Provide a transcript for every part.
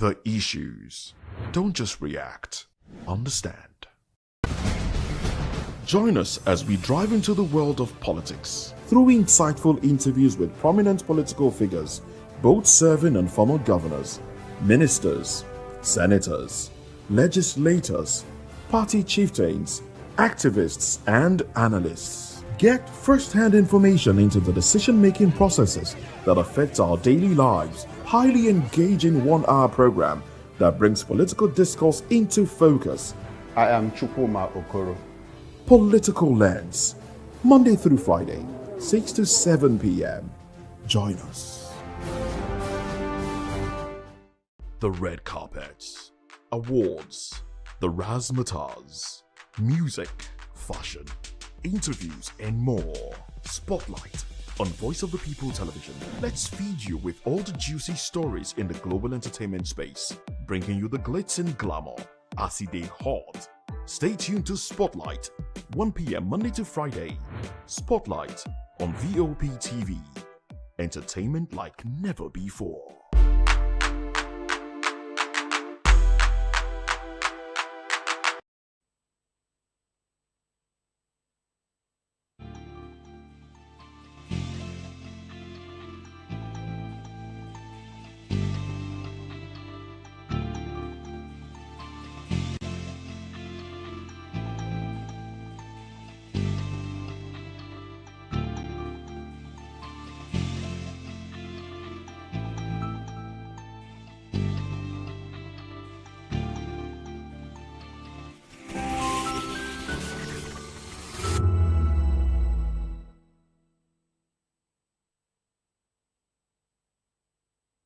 The issues. Don't just react. Understand. Join us as we drive into the world of politics through insightful interviews with prominent political figures, both serving and former governors, ministers, senators, legislators, party chieftains, activists, and analysts. Get first-hand information into the decision-making processes that affect our daily lives. Highly engaging one-hour program that brings political discourse into focus. I am Chukwuma Okoro. Political Lens, Monday through Friday, 6 to 7 p.m. Join us. The red carpets, awards, the razzmatazz, music, fashion, interviews, and more. Spotlight on Voice of the People Television. Let's feed you with all the juicy stories in the global entertainment space, bringing you the glitz and glamour as they hot. Stay tuned to Spotlight, 1 p.m. Monday to Friday. Spotlight on VOP TV. Entertainment like never before.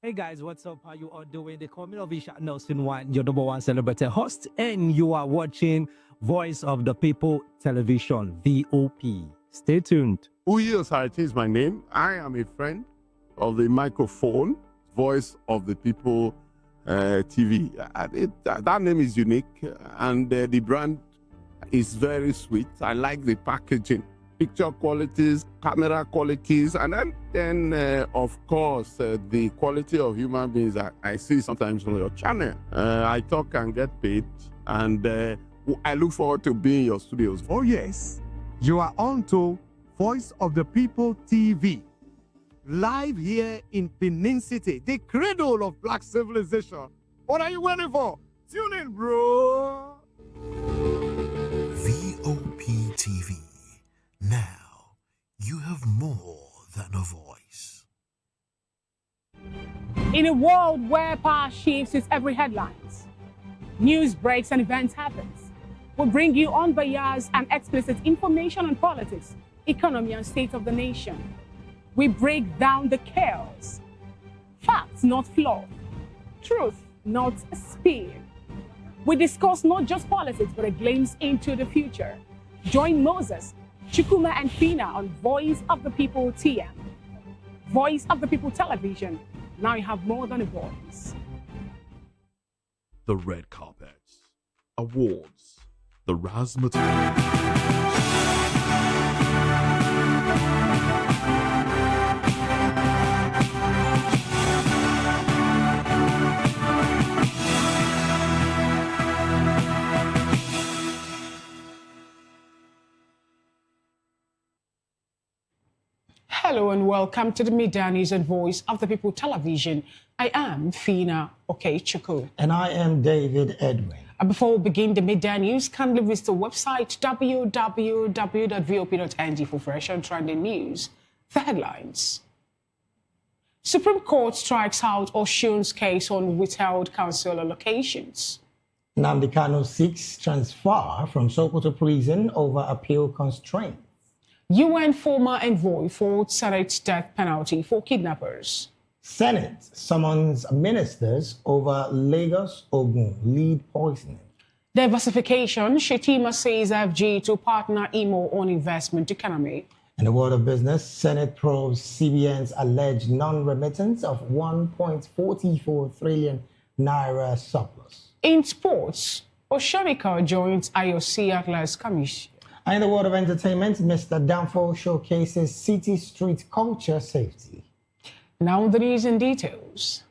Hey guys, what's up? How you all doing? They call me Ovisha Nelson One, your number one celebrity host, and you are watching Voice of the People Television, VOP. Stay tuned. Uyi Osarate is my name. I am a friend of the microphone, Voice of the People TV. That name is unique, and the brand is very sweet. I like the packaging. Picture qualities, camera qualities, and then of course, the quality of human beings that I see sometimes on your channel. I talk and get paid, and I look forward to being in your studios. Oh yes, you are on to Voice of the People TV, live here in Benin City, the cradle of black civilization. What are you waiting for? Tune in, bro. VOP TV. Now, you have more than a voice. In a world where power shifts with every headlines, news breaks and events happens, we bring you unbiased and explicit information on politics, economy, and state of the nation. We break down the chaos. Facts, not fluff. Truth, not spin. We discuss not just politics, but a glimpse into the future. Join Moses, Chukwuma, and Fina on Voice of the People TM. Voice of the People Television. Now you have more than a voice. The red carpets, awards, the razzmatazz. Hello and welcome to the Media News and Voice of the People Television. I am Fina Okechukwu. And I am David Edwin. And before we begin the Media News, kindly visit the website www.vop.ng for fresh and trending news. The headlines. Supreme Court strikes out Oshun's case on withheld council allocations. Nnamdi Kanu seeks transfer from Sokoto prison over appeal constraints. UN former envoy fought Senate death penalty for kidnappers. Senate summons ministers over Lagos-Ogun lead poisoning. Diversification, Shetima says FG to partner IMO on investment economy. In the world of business, Senate probes CBN's alleged non-remittance of 1.44 trillion naira surplus. In sports, Oshonika joins IOC Atlas Commission. And in the world of entertainment, Mr. Danfo showcases city street culture safety. Now the news in details.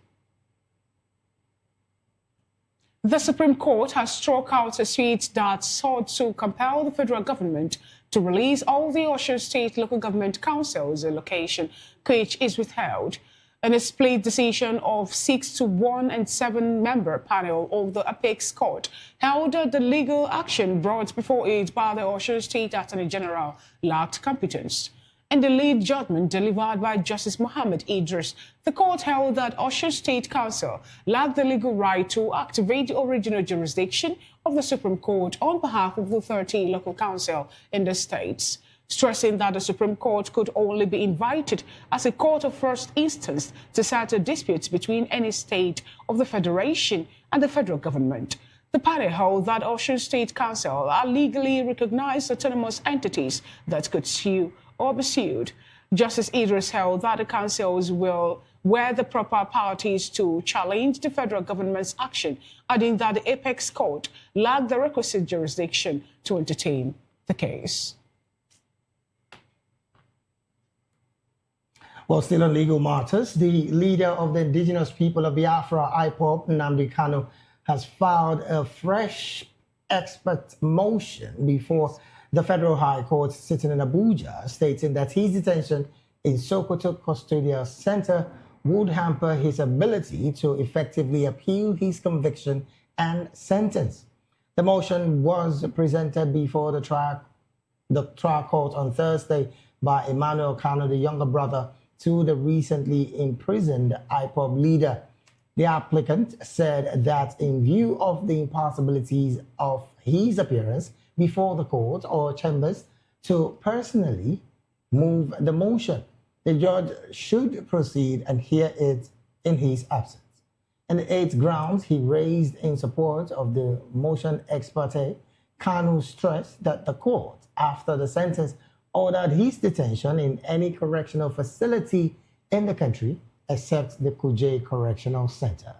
The Supreme Court has struck out a suit that sought to compel the federal government to release all the Osun State Local Government Council's allocation, which is withheld. In a split decision of 6-1 and 7-member panel of the Apex Court held that the legal action brought before it by the Osun State Attorney General lacked competence. In the lead judgment delivered by Justice Mohammed Idris, the court held that Osun State Council lacked the legal right to activate the original jurisdiction of the Supreme Court on behalf of the 30 local council in the states, stressing that the Supreme Court could only be invited as a court of first instance to settle disputes between any state of the federation and the federal government. The panel held that Osun State Council are legally recognized autonomous entities that could sue or be sued. Justice Idris held that the councils were the proper parties to challenge the federal government's action, adding that the Apex Court lacked the requisite jurisdiction to entertain the case. Well, still on legal matters, the leader of the indigenous people of Biafra, IPOB, Nnamdi Kanu, has filed a fresh expert motion before the Federal High Court sitting in Abuja, stating that his detention in Sokoto Custodial Center would hamper his ability to effectively appeal his conviction and sentence. The motion was presented before the trial court on Thursday by Emmanuel Kanu, the younger brother to the recently imprisoned IPOB leader. The applicant said that in view of the impossibilities of his appearance before the court or chambers to personally move the motion, the judge should proceed and hear it in his absence. And the 8 grounds he raised in support of the motion ex parte, Kanu stressed that the court, after the sentence, ordered his detention in any correctional facility in the country except the Kuje Correctional Center.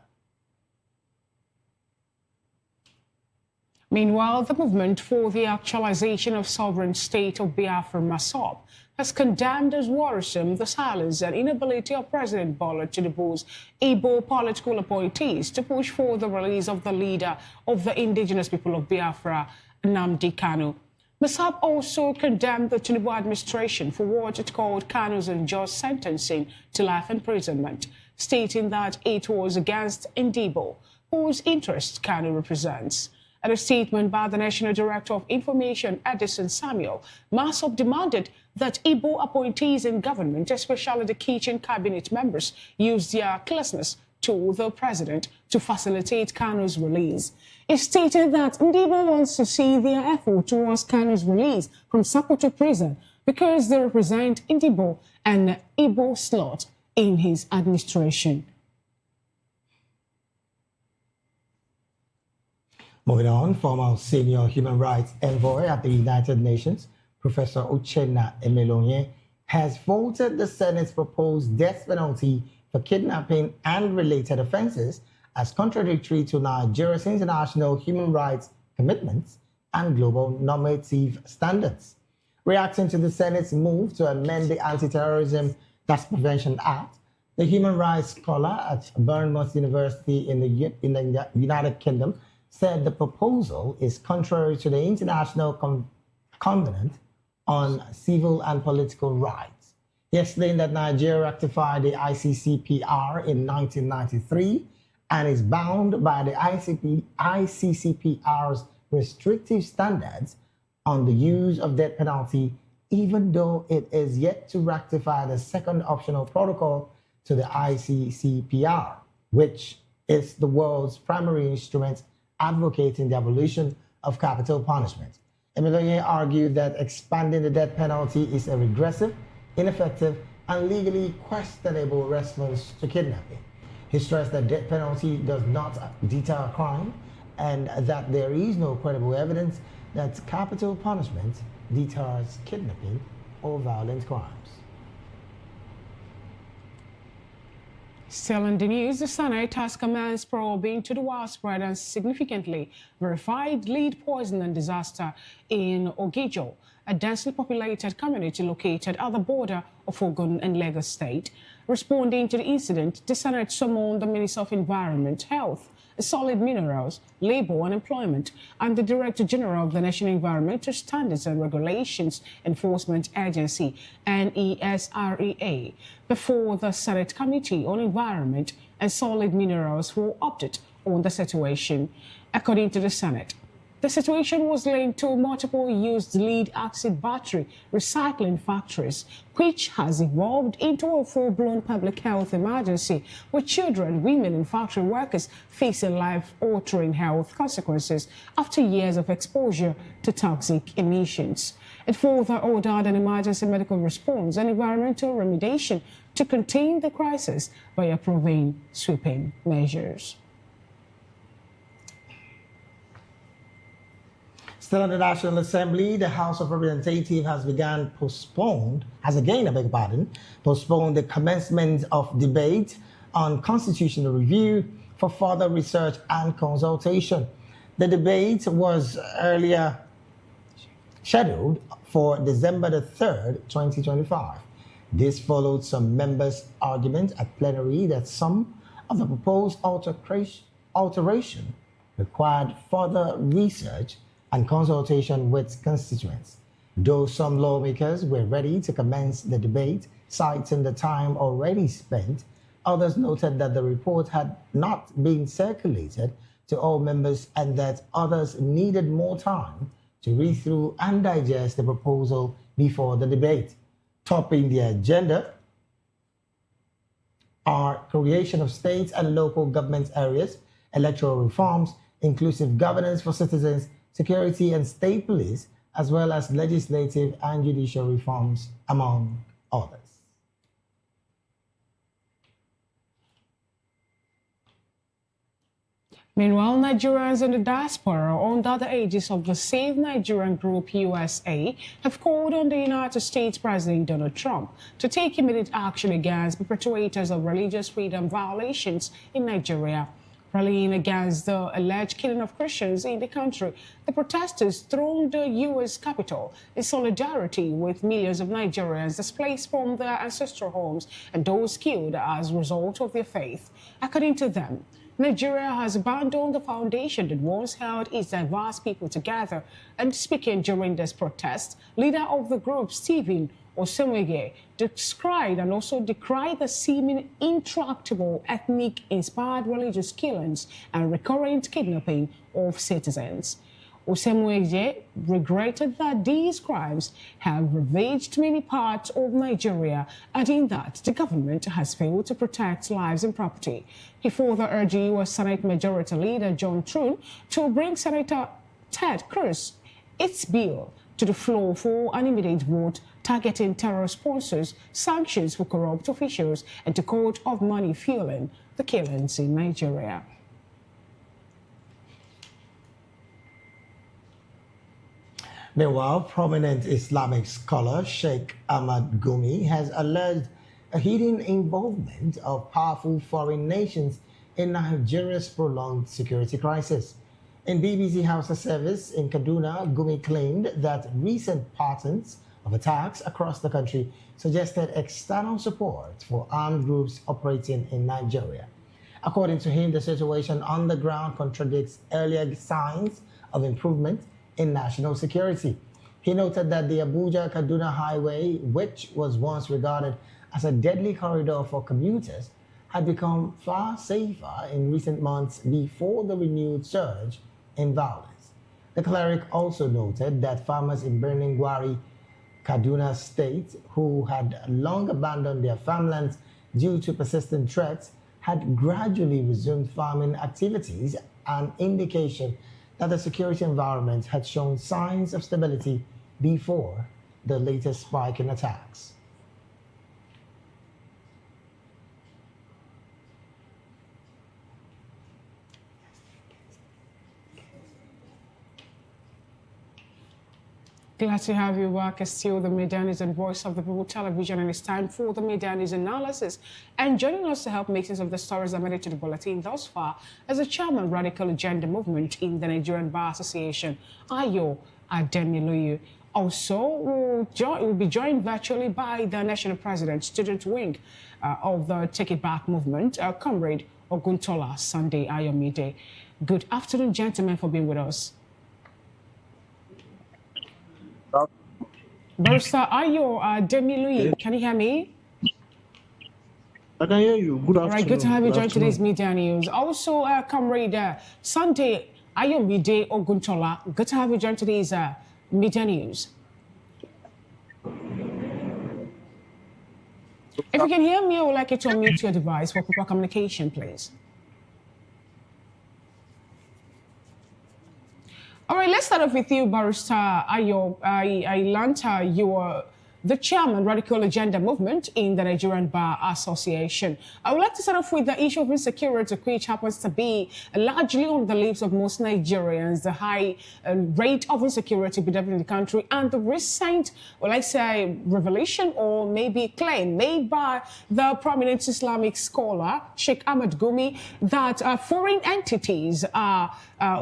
Meanwhile, the movement for the actualization of sovereign state of Biafra, MASOB, has condemned as worrisome the silence and inability of President Bola Tinubu's Igbo political appointees to push for the release of the leader of the indigenous people of Biafra, Nnamdi Kanu. MASOB also condemned the Tinubu administration for what it called Kanu's unjust sentencing to life imprisonment, stating that it was against Ndibo, whose interests Kanu represents. In a statement by the National Director of Information, Edison Samuel, MASOB demanded that Igbo appointees in government, especially the kitchen cabinet members, use their closeness to the president to facilitate Kanu's release. It stated that Ndibo wants to see their effort towards Kanu's release from Sokoto prison because they represent Ndibo and Igbo slot in his administration. Moving on, former senior human rights envoy at the United Nations, Professor Uchenna Emelonye, has voted the Senate's proposed death penalty for kidnapping and related offenses as contradictory to Nigeria's international human rights commitments and global normative standards. Reacting to the Senate's move to amend the Anti-Terrorism Tax Prevention Act, the human rights scholar at Bournemouth University in the United Kingdom said the proposal is contrary to the International Covenant on Civil and Political Rights. He explained that Nigeria ratified the ICCPR in 1993 and is bound by the ICCPR's restrictive standards on the use of death penalty, even though it is yet to ratify the second optional protocol to the ICCPR, which is the world's primary instrument advocating the abolition of capital punishment. Emelonye argued that expanding the death penalty is a regressive, ineffective, and legally questionable response to kidnapping. He stressed that death penalty does not deter crime and that there is no credible evidence that capital punishment deters kidnapping or violent crimes. Still in the news, the Senate has commenced probing into the widespread and significantly verified lead poisoning disaster in Ogijo, a densely populated community located at the border of Ogun and Lagos State. Responding to the incident, the Senate summoned the Minister of Environment, Health solid minerals, labor and employment, and the Director General of the National Environmental Standards and Regulations Enforcement Agency, NESREA, before the Senate Committee on Environment and Solid Minerals for update on the situation. According to the Senate, the situation was linked to multiple used lead-acid battery recycling factories, which has evolved into a full-blown public health emergency, with children, women, and factory workers facing life-altering health consequences after years of exposure to toxic emissions. It further ordered an emergency medical response and environmental remediation to contain the crisis by approving sweeping measures. Still in the National Assembly, the House of Representatives has postponed the commencement of debate on constitutional review for further research and consultation. The debate was earlier scheduled for December the 3rd, 2025. This followed some members' argument at plenary that some of the proposed alteration required further research and consultation with constituents. Though some lawmakers were ready to commence the debate, citing the time already spent, others noted that the report had not been circulated to all members and that others needed more time to read through and digest the proposal before the debate. Topping the agenda are creation of state and local government areas, electoral reforms, inclusive governance for citizens, security and state police, as well as legislative and judicial reforms, among others. Meanwhile, Nigerians in the diaspora under the aegis of the Save Nigerian Group USA have called on the United States President Donald Trump to take immediate action against perpetrators of religious freedom violations in Nigeria. Rallying against the alleged killing of Christians in the country, the protesters thronged the U.S. Capitol in solidarity with millions of Nigerians displaced from their ancestral homes and those killed as a result of their faith. According to them, Nigeria has abandoned the foundation that once held its diverse people together. And speaking during this protest, leader of the group, Stephen Osemwege, described and also decried the seeming intractable ethnic-inspired religious killings and recurrent kidnapping of citizens. Osemwege regretted that these crimes have ravaged many parts of Nigeria, adding that the government has failed to protect lives and property. He further urged U.S. Senate Majority Leader John Thune to bring Senator Ted Cruz its bill to the floor for an immediate vote targeting terror sponsors, sanctions for corrupt officials, and to court of money fueling the killings in Nigeria. Meanwhile, prominent Islamic scholar Sheikh Ahmad Gumi has alleged a hidden involvement of powerful foreign nations in Nigeria's prolonged security crisis. In BBC Hausa service in Kaduna, Gumi claimed that recent patterns of attacks across the country suggested external support for armed groups operating in Nigeria. According to him, the situation on the ground contradicts earlier signs of improvement in national security. He noted that the Abuja-Kaduna highway, which was once regarded as a deadly corridor for commuters, had become far safer in recent months before the renewed surge in violence. The cleric also noted that farmers in Birnin Gwari, Kaduna State, who had long abandoned their farmlands due to persistent threats, had gradually resumed farming activities, an indication that the security environment had shown signs of stability before the latest spike in attacks. Glad to have you back. It's still the Medianis and Voice of the People Television, and it's time for the Medianis analysis. And joining us to help make sense of the stories that made it to the bulletin thus far is the chairman of Radical Agenda Movement in the Nigerian Bar Association, Ayo Adeniloyu. Also, we'll be joined virtually by the National President, Student Wing of the Take It Back Movement, Comrade Oguntola Sunday Ayomide. Good afternoon, gentlemen, for being with us. Barrister Ayo Demiluyi, can you hear me? I can hear you. Good afternoon. All right, good to have you join today's media news. Also, Comrade Sunday Ayomide Oguntola, good to have you join today's media news. If you can hear me, I would like you to unmute your device for proper communication, please. All right, let's start off with you, Barrister Ayo. I learned you are the chairman, Radical Agenda Movement in the Nigerian Bar Association. I would like to start off with the issue of insecurity, which happens to be largely on the lips of most Nigerians, the high rate of insecurity in the country, and the recent, well, I say, revelation or maybe claim made by the prominent Islamic scholar, Sheikh Ahmed Gumi, that foreign entities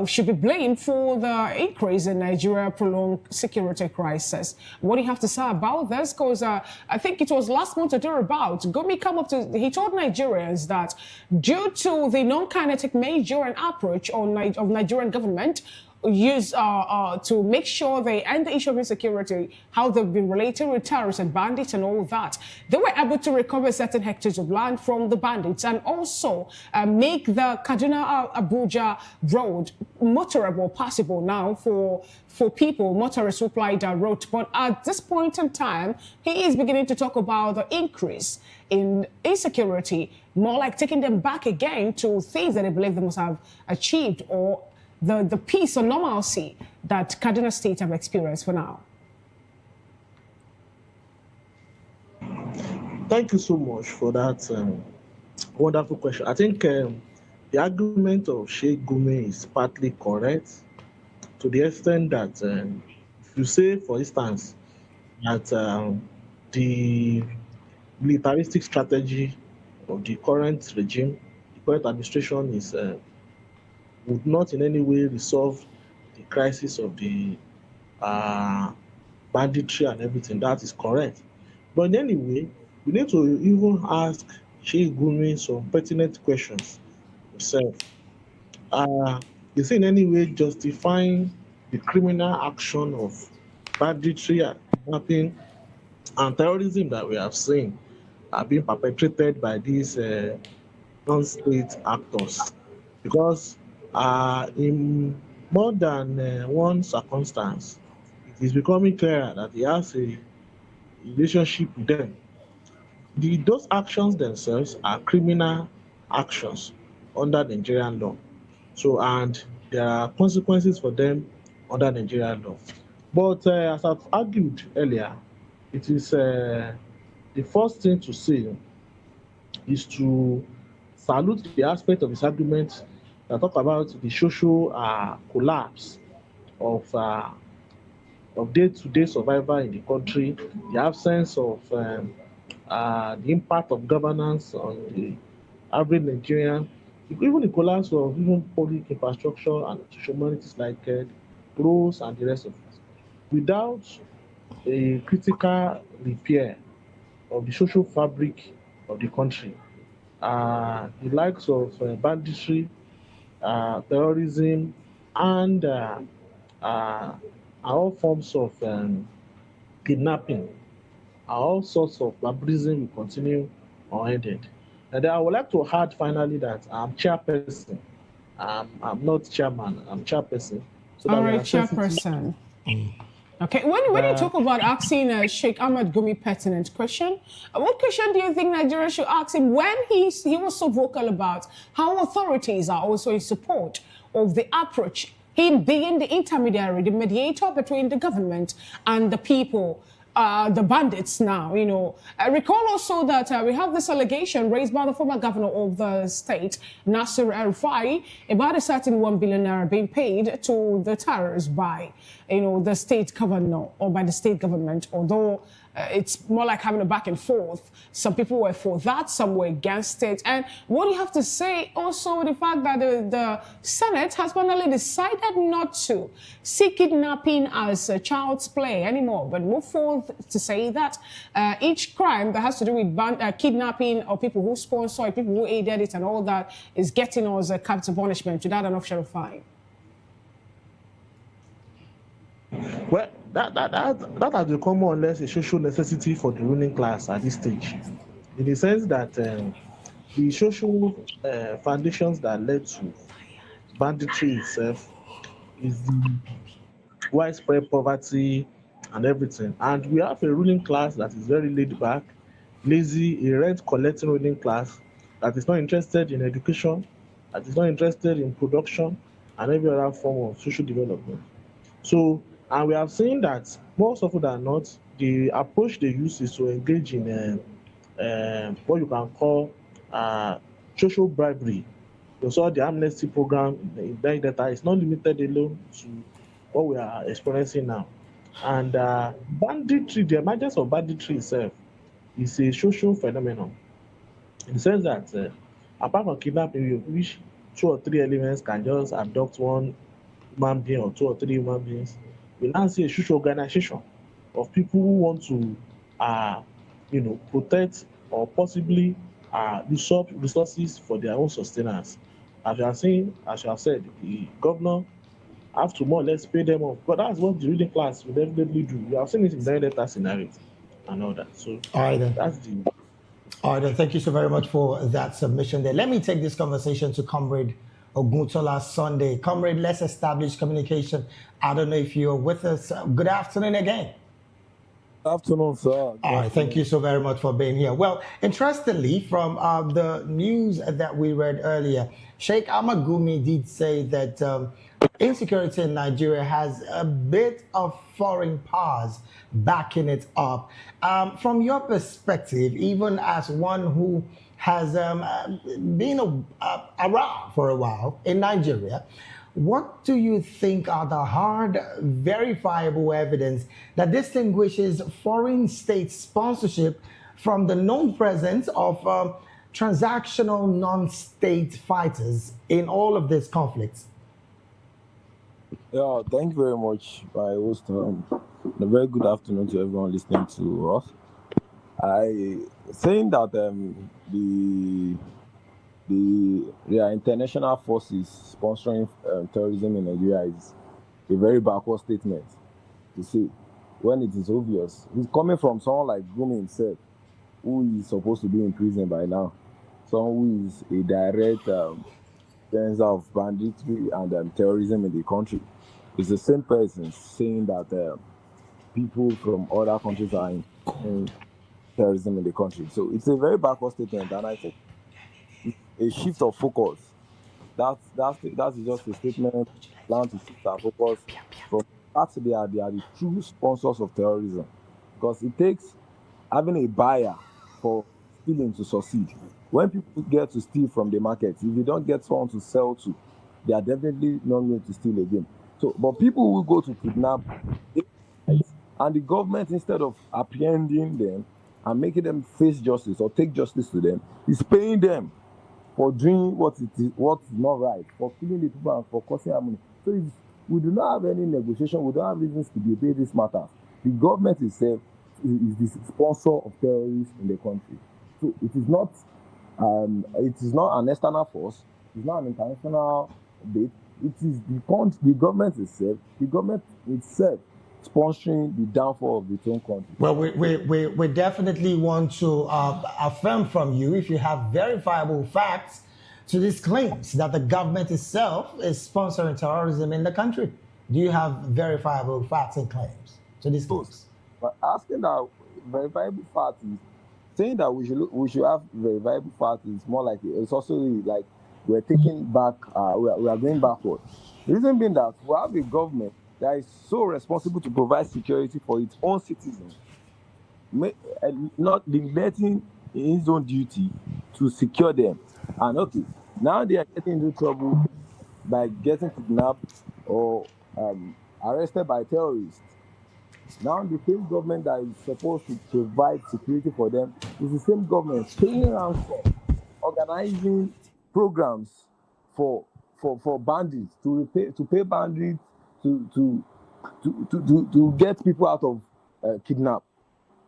should be blamed for the increase in Nigeria's prolonged security crisis. What do you have to say about this? Because I think it was last month or thereabout, Gumi he told Nigerians that due to the non-kinetic measure and approach of Nigerian government, use to make sure they end the issue of insecurity, how they've been related with terrorists and bandits and all that. They were able to recover certain hectares of land from the bandits and also make the Kaduna-Abuja road motorable, possible now for people, motorists who apply that road. But at this point in time, he is beginning to talk about the increase in insecurity, more like taking them back again to things that they believe they must have achieved or the peace or normalcy that Kaduna State have experienced for now? Thank you so much for that wonderful question. I think the argument of Sheikh Gumi is partly correct to the extent that if you say, for instance, that the militaristic strategy of the current regime, the current administration is would not in any way resolve the crisis of the banditry and everything. That is correct. But in any way, we need to even ask Sheikh Gumi some pertinent questions himself. Is he in any way justifying the criminal action of banditry, kidnapping, and terrorism that we have seen are being perpetrated by these non-state actors? Because in more than one circumstance, it is becoming clearer that he has a relationship with them. Those actions themselves are criminal actions under Nigerian law. So, and there are consequences for them under Nigerian law. But as I've argued earlier, it is the first thing to say is to salute the aspect of his argument that talk about the social collapse of day-to-day survival in the country, the absence of the impact of governance on the average Nigerian, even the collapse of even public infrastructure and social amenities like roads and the rest of it. Without a critical repair of the social fabric of the country, the likes of banditry, terrorism, and all forms of kidnapping, all sorts of barbarism will continue unended. And I would like to add finally that I'm chairperson. I'm not chairman, I'm chairperson. So all right, chairperson. Okay, when you talk about asking Sheikh Ahmed Gumi pertinent question, what question do you think Nigeria should ask him when he was so vocal about how authorities are also in support of the approach, him being the intermediary, the mediator between the government and the people, the bandits now, you know. I recall also that we have this allegation raised by the former governor of the state, Nasir El-Rufai, about a certain $1 billion being paid to the terrorists by, you know, the state governor or by the state government. Although it's more like having a back and forth. Some people were for that, some were against it. And what do you have to say also with the fact that the Senate has finally decided not to see kidnapping as a child's play anymore, but move forward to say that each crime that has to do with kidnapping or people who sponsor it, people who aided it and all that is getting us a capital punishment without an official fine? Well, that has become more or less a social necessity for the ruling class at this stage, in the sense that the social foundations that led to banditry itself is the widespread poverty and everything. And we have a ruling class that is very laid back, lazy, a rent collecting ruling class that is not interested in education, that is not interested in production and every other form of social development. So, and we have seen that more often than not, the approach they use is to engage in what you can call social bribery. You saw the amnesty program in data is not limited alone to what we are experiencing now. And banditry, the emergence of banditry itself is a social phenomenon, in the sense that apart from kidnapping, which 2 or 3 elements can just abduct one human being or 2 or 3 human beings, we now see a social organization of people who want to, protect or possibly usurp resources for their own sustenance. As you are saying, as you have said, the governor have to more or less pay them off. But that's what the ruling class will definitely do. We have seen it in the data scenarios and all that. So All right, then. that's the All right, then. Thank you so very much for that submission there. Let me take this conversation to Comrade Oguntola Sunday. Comrade, let's establish communication. I don't know if you're with us. Good afternoon again. Good afternoon, sir. All right, thank you so very much for being here. Well, interestingly, from the news that we read earlier, Sheikh Amagumi did say that insecurity in Nigeria has a bit of foreign powers backing it up. From your perspective, even as one who has been around for a while in Nigeria, what do you think are the hard, verifiable evidence that distinguishes foreign state sponsorship from the known presence of transactional non-state fighters in all of these conflicts? Yeah, thank you very much, my host. A very good afternoon to everyone listening to us. Saying that there are international forces sponsoring terrorism in Nigeria is a very backward statement to say when it is obvious. It's coming from someone like Gumi himself, who is supposed to be in prison by now, someone who is a direct defender of banditry and terrorism in the country. It's the same person saying that people from other countries are in terrorism in the country. So it's a very backward statement, and I think a shift of focus. That's just a statement plan to shift our focus from that they are the true sponsors of terrorism, because it takes having a buyer for stealing to succeed. When people get to steal from the market, if you don't get someone to sell to, they are definitely not going to steal again. So, but people who go to kidnap, and the government, instead of apprehending them and making them face justice or take justice to them, is paying them for doing what is not right, for killing the people and for causing harmony. So if we do not have any negotiation, we don't have reasons to debate this matter. The government itself is the sponsor of terrorists in the country. So it is not an external force, it's not an international debate. It is the government itself sponsoring the downfall of its own country. Well, we definitely want to affirm from you, if you have verifiable facts to these claims that the government itself is sponsoring terrorism in the country. Do you have verifiable facts and claims to these claims? But asking that verifiable facts, saying that we should have verifiable facts is more like it's also like we're taking back, we are going backward. The reason being that we have a government that is so responsible to provide security for its own citizens, not neglecting his own duty to secure them. And okay, now they are getting into trouble by getting kidnapped or arrested by terrorists. Now the same government that is supposed to provide security for them is the same government paying ransom, organizing programs for bandits to pay bandits to get people out of kidnap.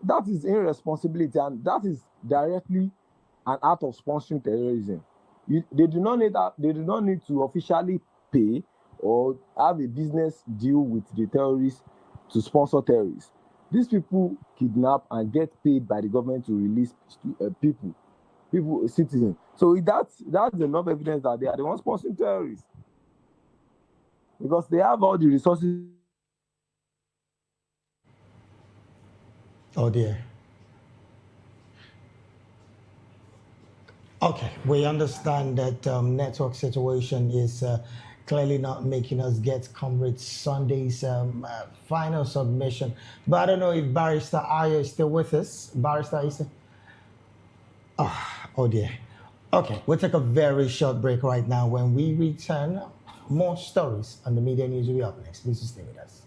That is irresponsibility, and that is directly an act of sponsoring terrorism. They do not need that. They do not need to officially pay or have a business deal with the terrorists to sponsor terrorists. These people kidnap and get paid by the government to release citizens. So that's enough evidence that they are the ones sponsoring terrorists, because they have all the resources. Oh dear. Okay, we understand that network situation is clearly not making us get Comrade Sunday's final submission. But I don't know if Barrister Ayo is still with us. Barrister, is it? Oh dear. Okay, we'll take a very short break right now. When we return, more stories on the media news will be up next. Please stay with us.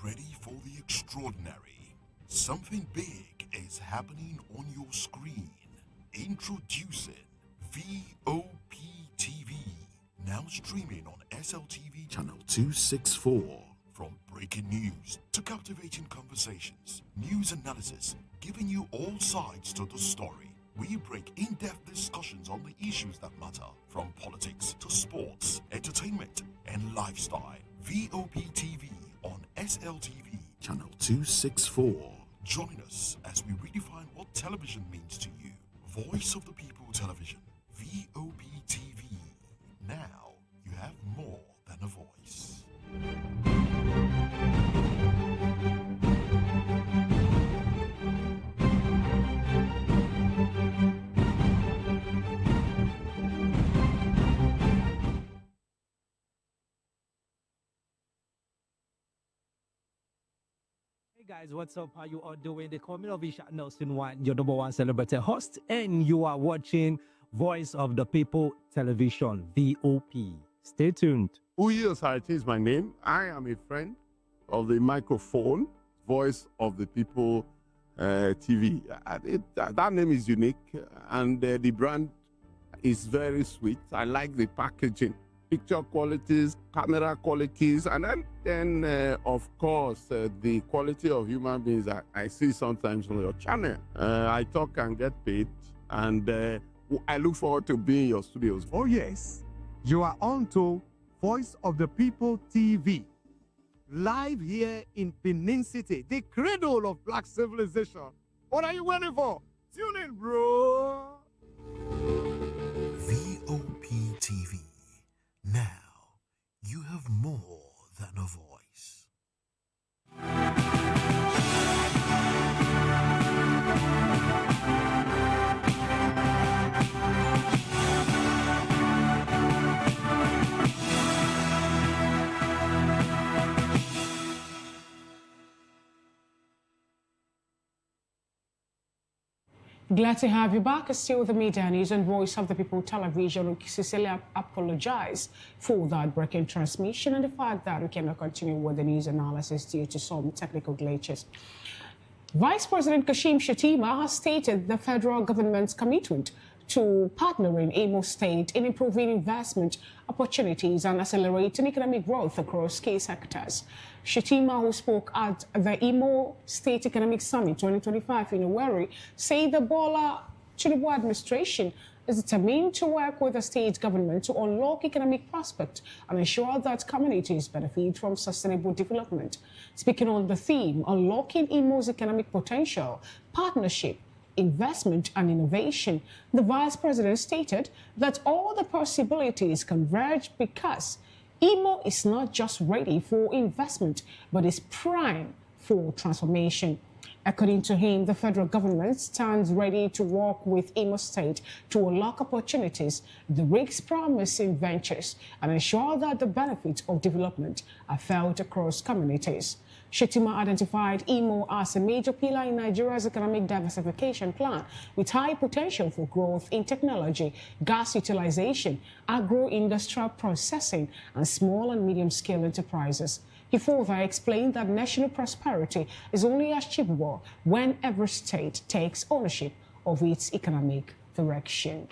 Ready for the extraordinary? Something big is happening on your screen. Introducing VOP TV, now streaming on SLTV channel 264. From breaking news to captivating conversations, news analysis, giving you all sides to the story. We break in-depth discussions on the issues that matter, from politics to sports, entertainment, and lifestyle. VOP TV on SLTV channel 264. Join us as we redefine what television means to you. Voice of the People Television, VOP TV. Now you have more than a voice. Hey guys, what's up? How you all doing? The coming of Isha Nelson One, your number one celebrity host, and you are watching Voice of the People Television, VOP. Stay tuned. Uyo Sarati is my name. I am a friend of the microphone, Voice of the People TV. That name is unique, and the brand is very sweet. I like the packaging, picture qualities, camera qualities, and then of course, the quality of human beings that I see sometimes on your channel. I talk and get paid, and I look forward to being in your studios. Oh yes, you are on to Voice of the People TV. Live here in Benin City, the cradle of black civilization. What are you waiting for? Tune in, bro. VOP TV. Now you have more than a voice. Glad to have you back. Still the media news and Voice of the People television. We sincerely apologize for that breaking transmission and the fact that we cannot continue with the news analysis due to some technical glitches. Vice President Kashim Shettima has stated the federal government's commitment to partnering Imo State in improving investment opportunities and accelerating economic growth across key sectors. Shettima, who spoke at the Imo State Economic Summit 2025 in Owerri, said the Bola Tinubu administration is determined to work with the state government to unlock economic prospects and ensure that communities benefit from sustainable development. Speaking on the theme, unlocking Imo's economic potential, partnership, investment and innovation, the Vice President stated that all the possibilities converge because Imo is not just ready for investment, but is prime for transformation. According to him, the federal government stands ready to work with Imo State to unlock opportunities, the risks promising ventures, and ensure that the benefits of development are felt across communities. Shettima identified Imo as a major pillar in Nigeria's economic diversification plan, with high potential for growth in technology, gas utilization, agro-industrial processing, and small and medium-scale enterprises. He further explained that national prosperity is only achievable when every state takes ownership of its economic direction.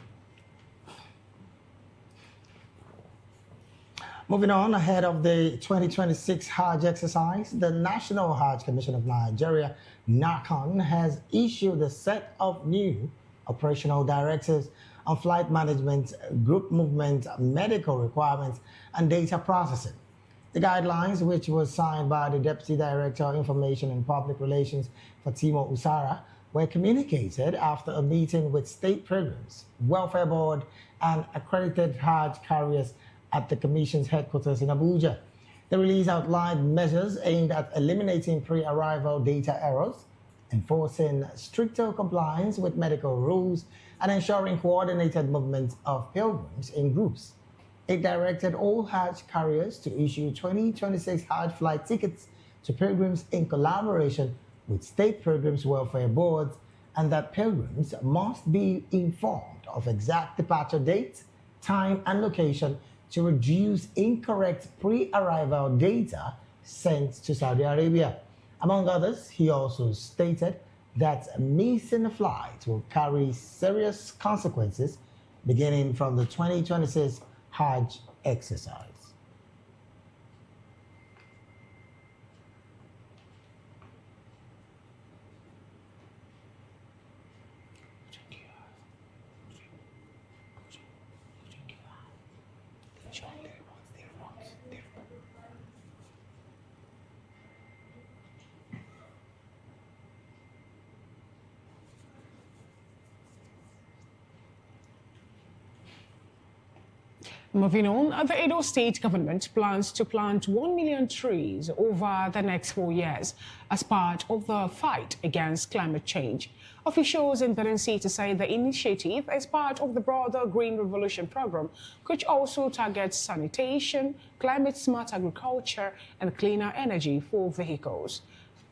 Moving on, ahead of the 2026 Hajj exercise, the National Hajj Commission of Nigeria, NACON, has issued a set of new operational directives on flight management, group movement, medical requirements, and data processing. The guidelines, which were signed by the Deputy Director of Information and Public Relations, Fatima Usara, were communicated after a meeting with state programs, welfare board, and accredited Hajj carriers at the Commission's headquarters in Abuja. The release outlined measures aimed at eliminating pre-arrival data errors, enforcing stricter compliance with medical rules, and ensuring coordinated movement of pilgrims in groups. It directed all Hajj carriers to issue 2026 Hajj flight tickets to pilgrims in collaboration with state pilgrims welfare boards, and that pilgrims must be informed of exact departure date, time, and location to reduce incorrect pre-arrival data sent to Saudi Arabia. Among others, he also stated that missing a flight will carry serious consequences beginning from the 2026 Hajj exercise. Moving on, the Edo State government plans to plant 1 million trees over the next 4 years as part of the fight against climate change. Officials in Benin City say the initiative is part of the broader Green Revolution program, which also targets sanitation, climate-smart agriculture, and cleaner energy for vehicles.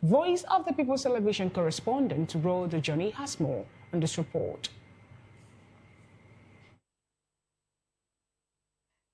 Voice of the People's Television correspondent Rhoda Johnny has more on this report.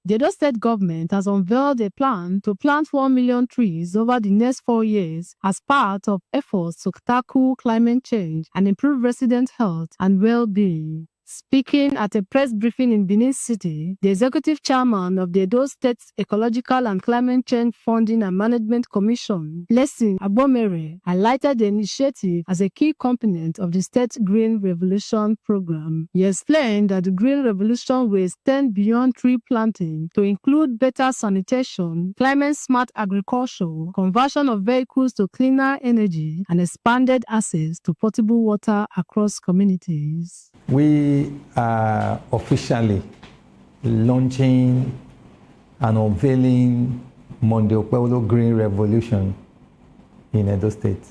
The Edo State government has unveiled a plan to plant 1 million trees over the next 4 years as part of efforts to tackle climate change and improve resident health and well-being. Speaking at a press briefing in Benin City, the executive chairman of the Edo State Ecological and Climate Change Funding and Management Commission, Blessing Abomere, highlighted the initiative as a key component of the state Green Revolution program. He explained that the Green Revolution will extend beyond tree planting to include better sanitation, climate-smart agriculture, conversion of vehicles to cleaner energy, and expanded access to potable water across communities. We are officially launching and unveiling Monday Pueblo Green Revolution in Edo State,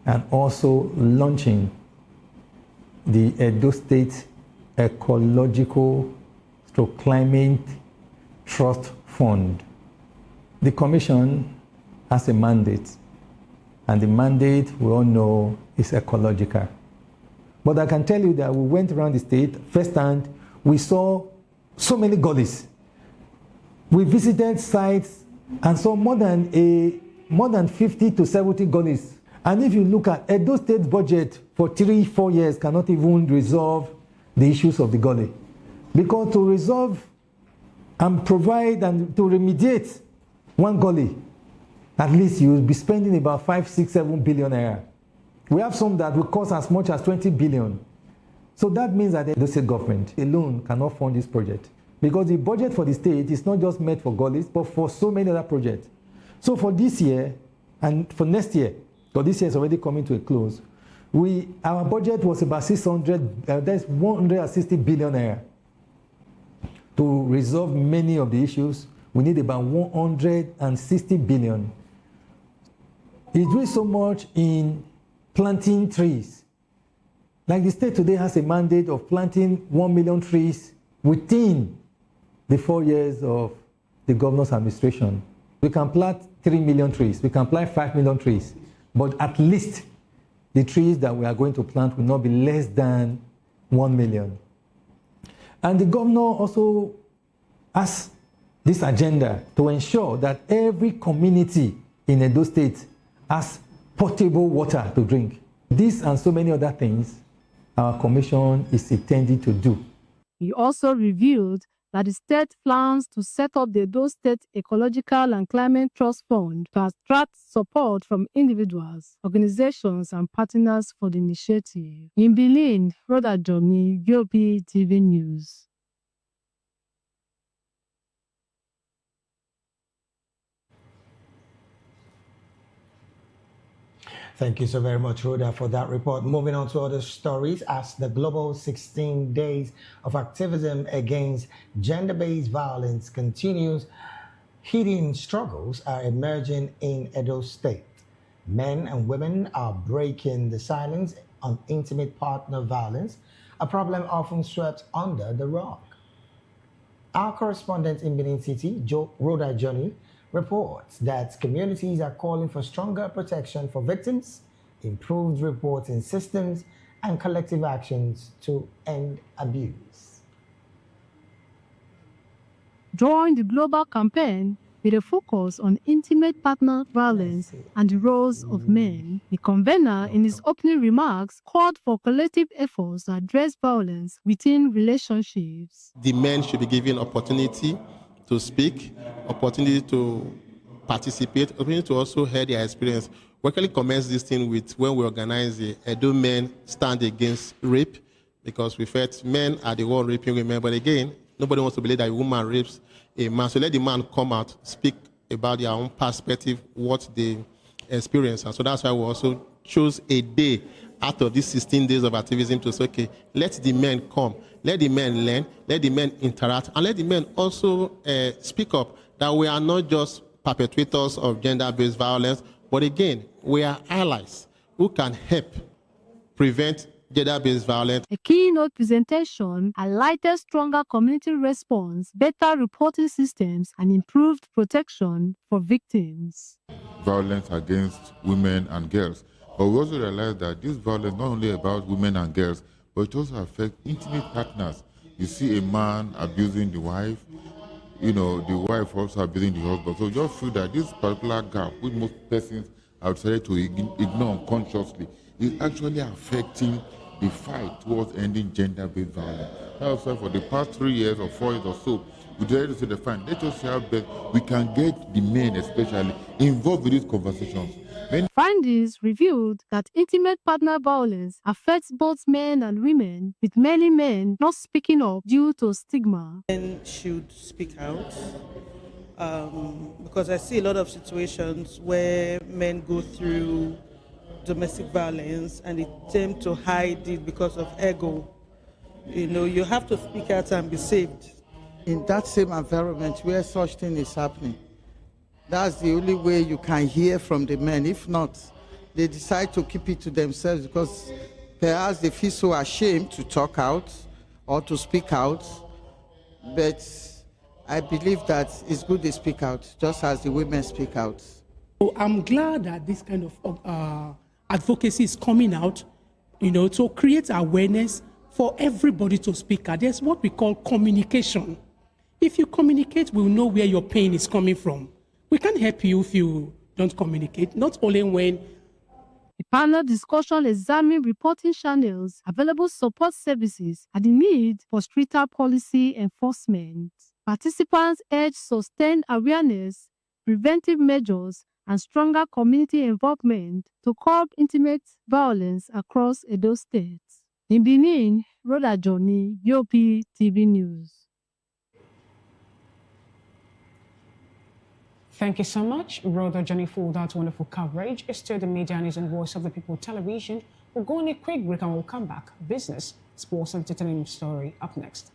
and also launching the Edo State Ecological / Climate Trust Fund. The Commission has a mandate, and the mandate we all know is ecological. But I can tell you that we went around the state firsthand. We saw so many gullies. We visited sites and saw more than 50 to 70 gullies. And if you look at Edo State's budget for 3-4 years cannot even resolve the issues of the gully. Because to resolve and provide and to remediate one gully, at least you will be spending about 5, 6, 7 billion naira. We have some that will cost as much as 20 billion. So that means that the state government alone cannot fund this project. Because the budget for the state is not just meant for gullies, but for so many other projects. So for this year and for next year, because this year is already coming to a close, our budget was about 160 billion naira. To resolve many of the issues, we need about 160 billion. It's doing so much in planting trees. Like the state today has a mandate of planting 1 million trees within the 4 years of the governor's administration. We can plant 3 million trees, we can plant 5 million trees, but at least the trees that we are going to plant will not be less than 1 million. And the governor also has this agenda to ensure that every community in Edo State has potable water to drink. This and so many other things our commission is intending to do. He also revealed that the state plans to set up the Edo State Ecological and Climate Trust Fund to attract support from individuals, organizations, and partners for the initiative. In Berlin, Rhoda Jomi, VOP TV News. Thank you so very much, Rhoda, for that report. Moving on to other stories, as the global 16 days of activism against gender-based violence continues, hidden struggles are emerging in Edo State. Men and women are breaking the silence on intimate partner violence, a problem often swept under the rug. Our correspondent in Benin City, Rhoda Johnny, reports that communities are calling for stronger protection for victims, improved reporting systems, and collective actions to end abuse. During the global campaign, with a focus on intimate partner violence and the roles of men, the convener in his opening remarks called for collective efforts to address violence within relationships. The men should be given opportunity to speak, opportunity to participate, opportunity to also hear their experience. We actually commenced this thing with when we organized the Edo Men Stand Against Rape, because we felt men are the one raping women, but again, nobody wants to believe that a woman rapes a man. So let the man come out, speak about their own perspective, what they experience. And so that's why we also chose a day out of these 16 days of activism to say, okay, let the men come, let the men learn, let the men interact, and let the men also speak up that we are not just perpetrators of gender-based violence, but again, we are allies who can help prevent gender-based violence. A keynote presentation highlighted stronger community response, better reporting systems, and improved protection for victims. Violence against women and girls. But we also realize that this violence not only about women and girls, but it also affects intimate partners. You see a man abusing the wife, the wife also abusing the husband. So just feel that this particular gap, which most persons have decided to ignore unconsciously, is actually affecting the fight towards ending gender-based violence. That's why for the past 3 years or 4 years or so, we decided to say the fine, let us see how best we can get the men especially involved with these conversations. Findings revealed that intimate partner violence affects both men and women, with many men not speaking up due to stigma. Men should speak out because I see a lot of situations where men go through domestic violence and they tend to hide it because of ego. You have to speak out and be saved. In that same environment where such thing is happening, that's the only way you can hear from the men. If not, they decide to keep it to themselves because perhaps they feel so ashamed to talk out or to speak out. But I believe that it's good they speak out, just as the women speak out. I'm glad that this kind of advocacy is coming out, to create awareness for everybody to speak out. There's what we call communication. If you communicate, we'll know where your pain is coming from. We can't help you if you don't communicate, not only when. The panel discussion examined reporting channels, available support services, and the need for stricter policy enforcement. Participants urged sustained awareness, preventive measures, and stronger community involvement to curb intimate violence across Edo State. In Benin, Rhoda Johnny, BOP TV News. Thank you so much, Brother Johnny, for that wonderful coverage. It's still the Media News and Voice of the People television. We'll go on a quick break and we'll come back. Business, sports, and entertainment story up next.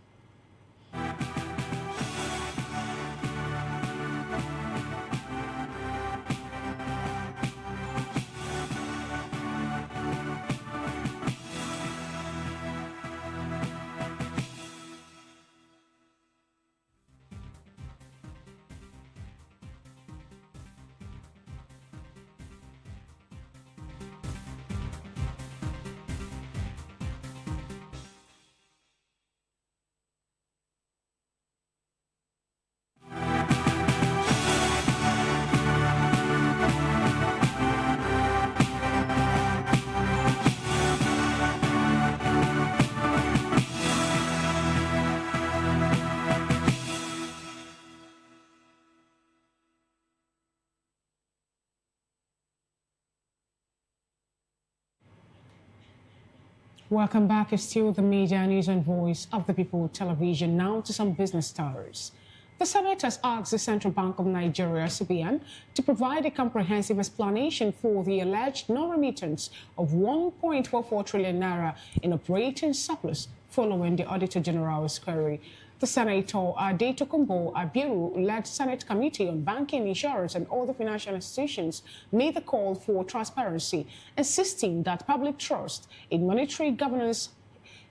Welcome back. It's still the Media News and Voice of the People television. Now to some business stories. The Senate has asked the Central Bank of Nigeria, CBN, to provide a comprehensive explanation for the alleged non-remittance of 1.44 trillion naira in operating surplus following the Auditor General's query. The Senator Adetokunbo Abiru-led Senate Committee on Banking, Insurance and Other Financial Institutions made the call for transparency, insisting that public trust in monetary governance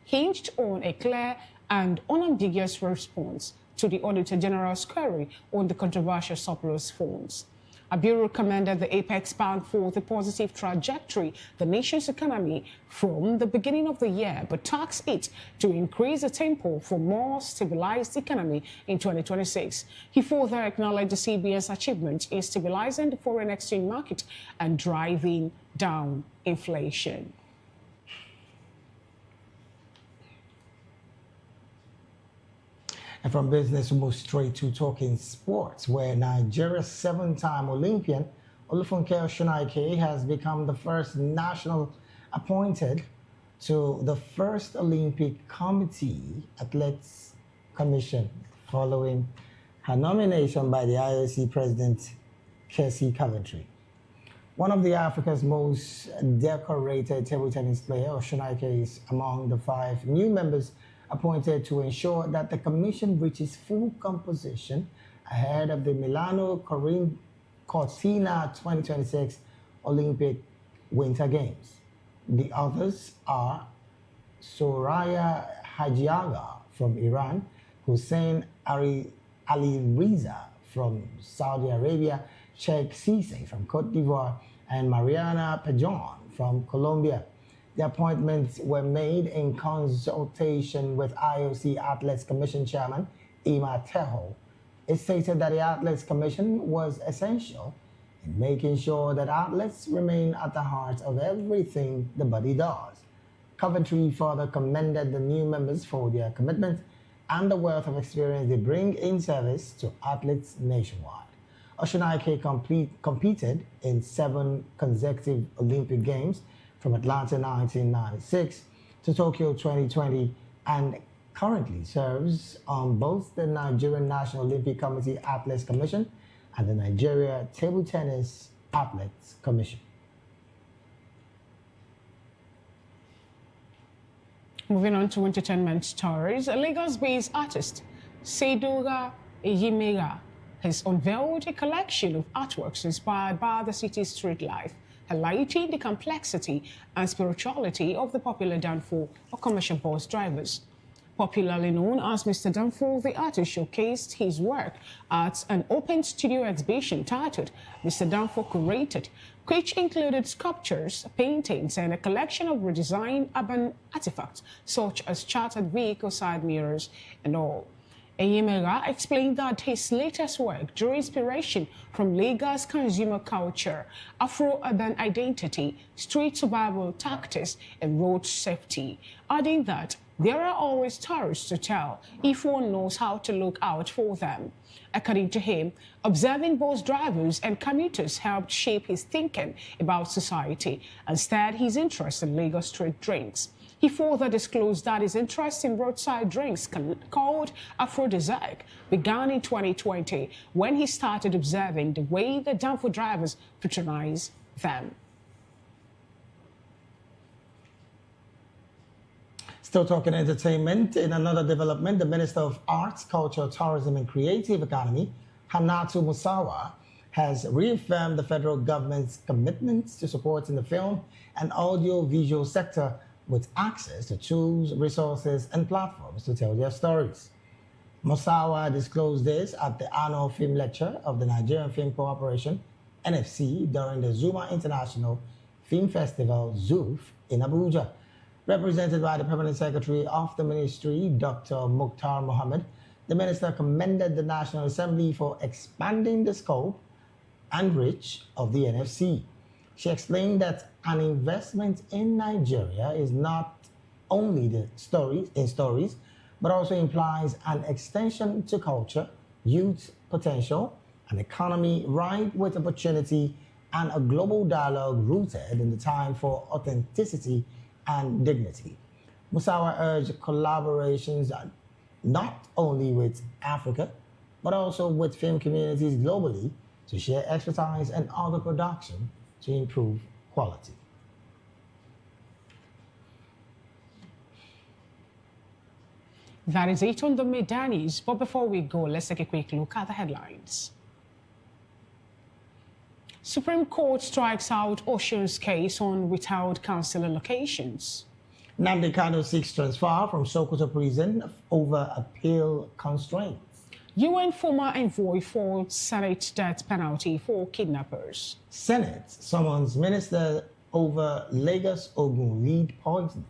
hinged on a clear and unambiguous response to the Auditor General's query on the controversial surplus funds. Abiru commended the Apex Bank for the positive trajectory the nation's economy from the beginning of the year, but tasked it to increase the tempo for more stabilized economy in 2026. He further acknowledged the CBN's achievement in stabilizing the foreign exchange market and driving down inflation. And from business, we move straight to talking sports, where Nigeria's 7-time Olympian Olufunke Osunaike has become the first national appointed to the first Olympic Committee Athletes Commission following her nomination by the IOC President Kessie Coventry. One of the Africa's most decorated table tennis players, Osunaike is among the 5 new members appointed to ensure that the commission reaches full composition ahead of the Milano Cortina 2026 Olympic Winter Games. The others are Soraya Hajiaga from Iran, Hussein Ali Riza from Saudi Arabia, Sheikh Cisse from Cote d'Ivoire, and Mariana Pejon from Colombia. The appointments were made in consultation with IOC Athletes Commission Chairman Ima Teho. It stated that the Athletes Commission was essential in making sure that athletes remain at the heart of everything the body does. Coventry further commended the new members for their commitment and the wealth of experience they bring in service to athletes nationwide. Osunaike competed in 7 consecutive Olympic Games from Atlanta 1996 to Tokyo 2020 and currently serves on both the Nigerian National Olympic Committee Athletes Commission and the Nigeria Table Tennis Athletes Commission. Moving on to entertainment stories, a Lagos-based artist, Seidoga Eyimega, has unveiled a collection of artworks inspired by the city's street life, highlighting the complexity and spirituality of the popular Danfo or commercial bus drivers. Popularly known as Mr. Danfo, the artist showcased his work at an open studio exhibition titled Mr. Danfo Curated, which included sculptures, paintings, and a collection of redesigned urban artifacts, such as chartered vehicle side mirrors and all. Enyimega explained that his latest work drew inspiration from Lagos consumer culture, Afro-urban identity, street survival tactics, and road safety, adding that there are always stories to tell if one knows how to look out for them. According to him, observing both drivers and commuters helped shape his thinking about society and stirred his interest in Lagos street drinks. He further disclosed that his interest in roadside drinks called aphrodisiac began in 2020 when he started observing the way the Danfo drivers patronize them. Still talking entertainment, in another development, the Minister of Arts, Culture, Tourism and Creative Economy, Hannatu Musawa, has reaffirmed the federal government's commitments to supporting the film and audio-visual sector with access to tools, resources, and platforms to tell their stories. Musawa disclosed this at the annual film lecture of the Nigerian Film Corporation, NFC, during the Zuma International Film Festival, ZUF, in Abuja. Represented by the Permanent Secretary of the Ministry, Dr. Mukhtar Mohammed, the Minister commended the National Assembly for expanding the scope and reach of the NFC. She explained that an investment in Nigeria is not only the stories, but also implies an extension to culture, youth potential, an economy ripe with opportunity, and a global dialogue rooted in the time for authenticity and dignity. Musawa urged collaborations not only with Africa, but also with film communities globally to share expertise and other production to improve quality. That is it on the Medanis, but before we go, let's take a quick look at the headlines. Supreme Court strikes out Ocean's case on withheld council allocations. Nnamdi Kanu seeks transfer from Sokoto prison over appeal constraints. UN former envoy for Senate death penalty for kidnappers. Senate summons minister over Lagos Ogun lead poisoning.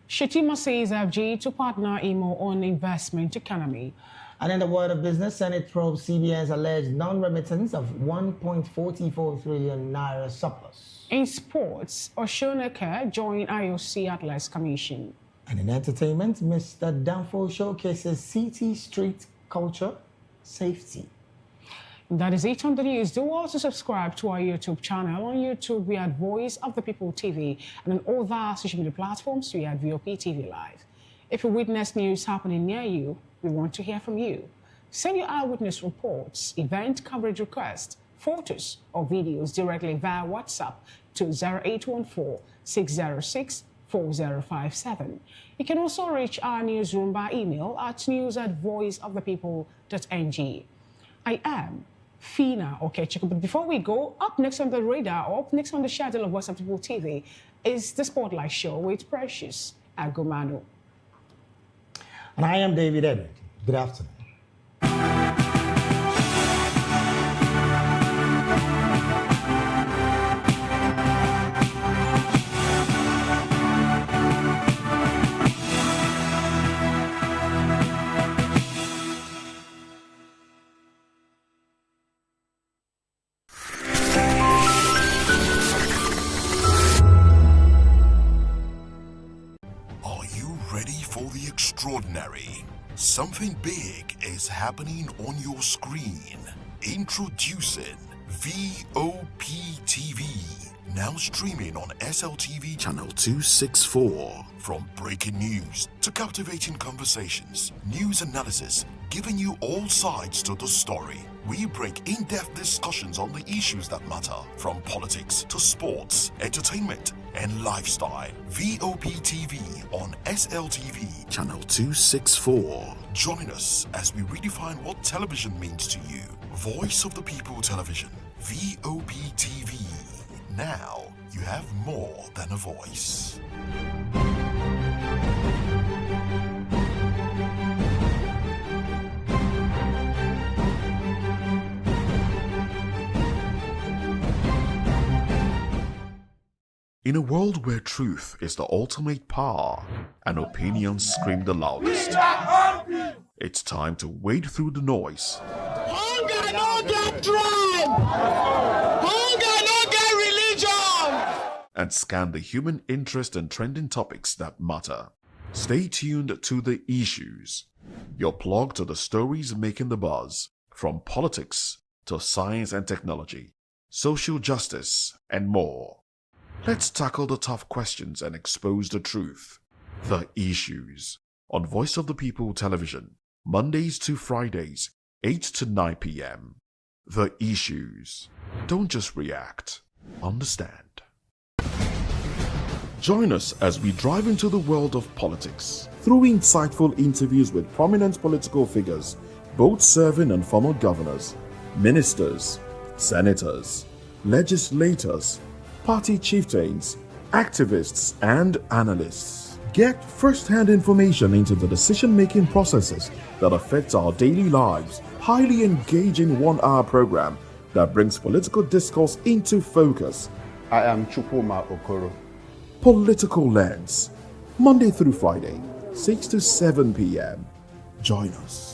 Shetima says FG to partner IMO on investment economy. And in the world of business, Senate probes CBN's alleged non-remittance of 1.44 trillion naira surplus. In sports, Oshoneke joined IOC Atlas Commission. And in entertainment, Mr. Danfo showcases city street culture safety. That is it on the news. Do also subscribe to our YouTube channel. On YouTube, we are Voice of the People TV, and on all the social media platforms, we are VOP TV Live. If you witness news happening near you, we want to hear from you. Send your eyewitness reports, event coverage requests, photos, or videos directly via WhatsApp to 0814-606-4057. You can also reach our newsroom by email at news@voiceofthepeople.ng. I am Fina Okechukwu. But before we go, up next on the radar, or up next on the schedule of Voice of the People TV is the Spotlight Show with Precious Agumanu. And I am David Edward. Good afternoon. Are you ready for the extraordinary? Something big is happening on your screen. Introducing VOP TV. Now streaming on SLTV channel 264. From breaking news to captivating conversations, news analysis, giving you all sides to the story. We break in-depth discussions on the issues that matter, from politics to sports, entertainment, and lifestyle. VOP TV on SLTV channel 264. Join us as we redefine what television means to you. Voice of the People Television, VOP TV. Now you have more than a voice. In a world where truth is the ultimate power and opinions scream the loudest, it's time to wade through the noise. Hunger no get tribe! Hunger no get religion! And scan the human interest and trending topics that matter. Stay tuned to The Issues, your plug to the stories making the buzz, from politics to science and technology, social justice, and more. Let's tackle the tough questions and expose the truth. The Issues, on Voice of the People Television, Mondays to Fridays, 8 to 9 p.m. The Issues. Don't just react, understand. Join us as we drive into the world of politics through insightful interviews with prominent political figures, both serving and former governors, ministers, senators, legislators, party chieftains, activists, and analysts. Get first-hand information into the decision-making processes that affect our daily lives. Highly engaging one-hour program that brings political discourse into focus. I am Chukwuma Okoro. Political Lens, Monday through Friday, 6 to 7 p.m. Join us.